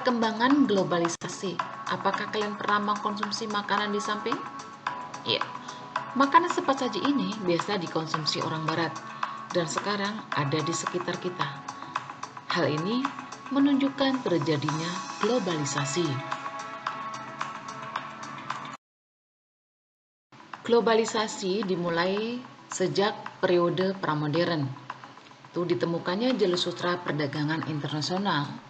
Perkembangan globalisasi. Apakah kalian pernah mengkonsumsi makanan di samping? Ya, makanan cepat saji ini biasa dikonsumsi orang barat dan sekarang ada di sekitar kita. Hal ini menunjukkan terjadinya globalisasi. Globalisasi dimulai sejak periode pramodern. Itu ditemukannya jalur sutra perdagangan internasional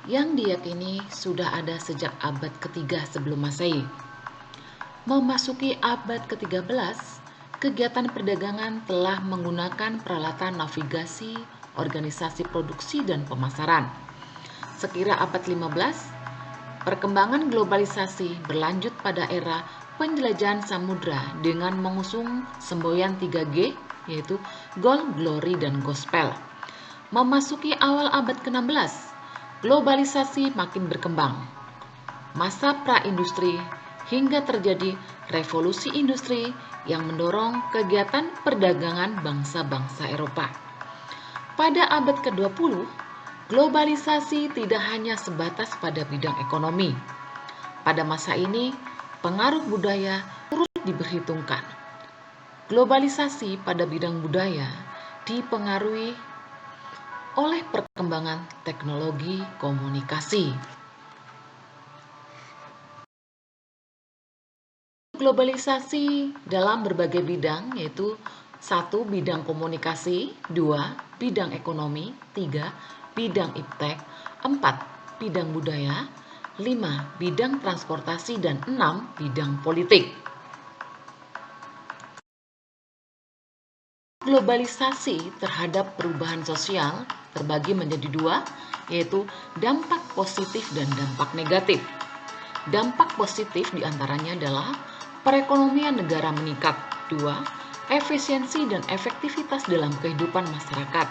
yang diyakini sudah ada sejak abad ketiga sebelum Masehi. Memasuki abad ke-13, kegiatan perdagangan telah menggunakan peralatan navigasi, organisasi produksi, dan pemasaran. Sekira abad 15, perkembangan globalisasi berlanjut pada era penjelajahan samudra dengan mengusung semboyan 3G, yaitu Gold, Glory, dan Gospel. Memasuki awal abad ke-16, globalisasi makin berkembang. Masa pra-industri hingga terjadi revolusi industri yang mendorong kegiatan perdagangan bangsa-bangsa Eropa. Pada abad ke-20, globalisasi tidak hanya sebatas pada bidang ekonomi. Pada masa ini, pengaruh budaya turut diperhitungkan. Globalisasi pada bidang budaya dipengaruhi oleh perkembangan teknologi komunikasi. Globalisasi dalam berbagai bidang, yaitu 1. Bidang komunikasi, 2. Bidang ekonomi, 3. Bidang iptek, 4. Bidang budaya, 5. Bidang transportasi, dan 6. Bidang politik. Globalisasi terhadap perubahan sosial terbagi menjadi dua, yaitu dampak positif dan dampak negatif. Dampak positif diantaranya adalah perekonomian negara meningkat. 2. Efisiensi dan efektivitas dalam kehidupan masyarakat.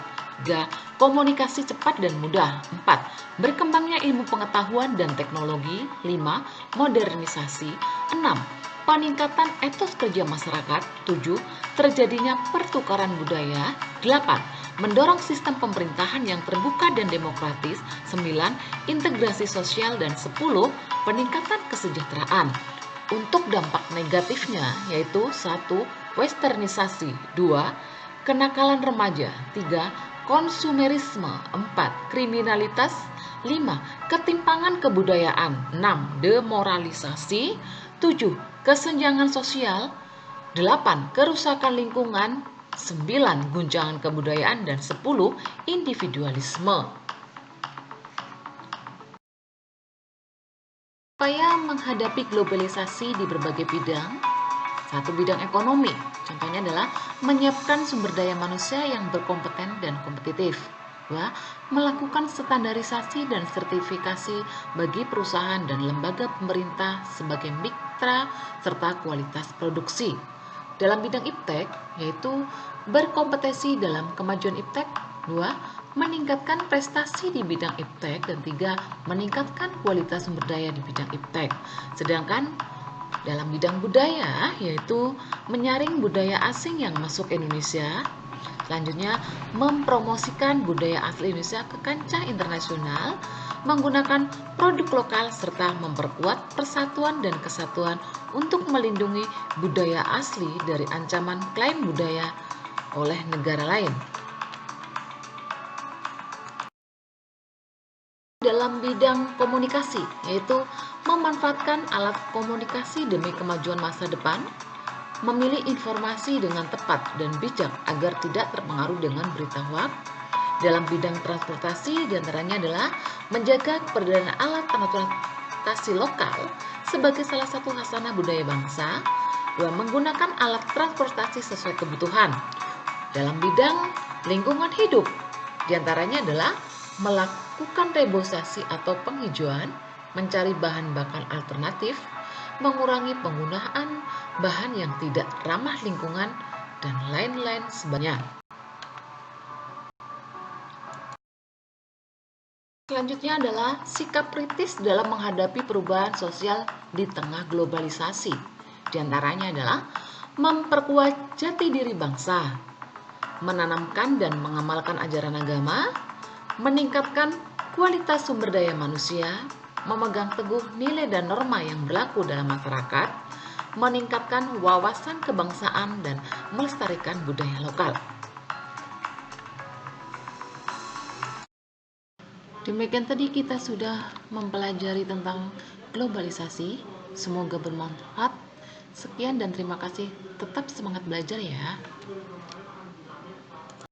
3. Komunikasi cepat dan mudah. 4. Berkembangnya ilmu pengetahuan dan teknologi. 5. Modernisasi. 6. Peningkatan etos kerja masyarakat. 7. Terjadinya pertukaran budaya. 8. Mendorong sistem pemerintahan yang terbuka dan demokratis. 9. Integrasi sosial. Dan 10. Peningkatan kesejahteraan. Untuk dampak negatifnya yaitu 1. Westernisasi. 2. Kenakalan remaja. 3. Konsumerisme. 4. Kriminalitas. 5. Ketimpangan kebudayaan. 6. Demoralisasi. 7. Kesenjangan sosial. 8. Kerusakan lingkungan. 9. Guncangan kebudayaan. Dan 10. Individualisme. Upaya menghadapi globalisasi di berbagai bidang. 1. Bidang ekonomi. Contohnya adalah menyiapkan sumber daya manusia yang berkompeten dan kompetitif. 2. Melakukan standarisasi dan sertifikasi bagi perusahaan dan lembaga pemerintah sebagai mitra serta kualitas produksi. Dalam bidang iptek, yaitu berkompetensi dalam kemajuan iptek. 2. Meningkatkan prestasi di bidang iptek. Dan 3. Meningkatkan kualitas sumber daya di bidang iptek. Sedangkan dalam bidang budaya, yaitu menyaring budaya asing yang masuk Indonesia. Selanjutnya, mempromosikan budaya asli Indonesia ke kancah internasional, menggunakan produk lokal, serta memperkuat persatuan dan kesatuan untuk melindungi budaya asli dari ancaman klaim budaya oleh negara lain. Dalam bidang komunikasi, yaitu memanfaatkan alat komunikasi demi kemajuan masa depan, memilih informasi dengan tepat dan bijak agar tidak terpengaruh dengan berita hoaks. Dalam bidang transportasi, diantaranya adalah menjaga keberadaan alat transportasi lokal sebagai salah satu khasanah budaya bangsa. 2. Menggunakan alat transportasi sesuai kebutuhan. Dalam bidang lingkungan hidup, diantaranya adalah melakukan reboisasi atau penghijauan, mencari bahan bakar alternatif, mengurangi penggunaan bahan yang tidak ramah lingkungan, dan lain-lain sebagainya. Selanjutnya adalah sikap kritis dalam menghadapi perubahan sosial di tengah globalisasi. Di antaranya adalah memperkuat jati diri bangsa, menanamkan dan mengamalkan ajaran agama, meningkatkan Kualitas sumber daya manusia, memegang teguh nilai dan norma yang berlaku dalam masyarakat, meningkatkan wawasan kebangsaan dan melestarikan budaya lokal. Demikian tadi kita sudah mempelajari tentang globalisasi. Semoga bermanfaat. Sekian dan terima kasih. Tetap semangat belajar ya.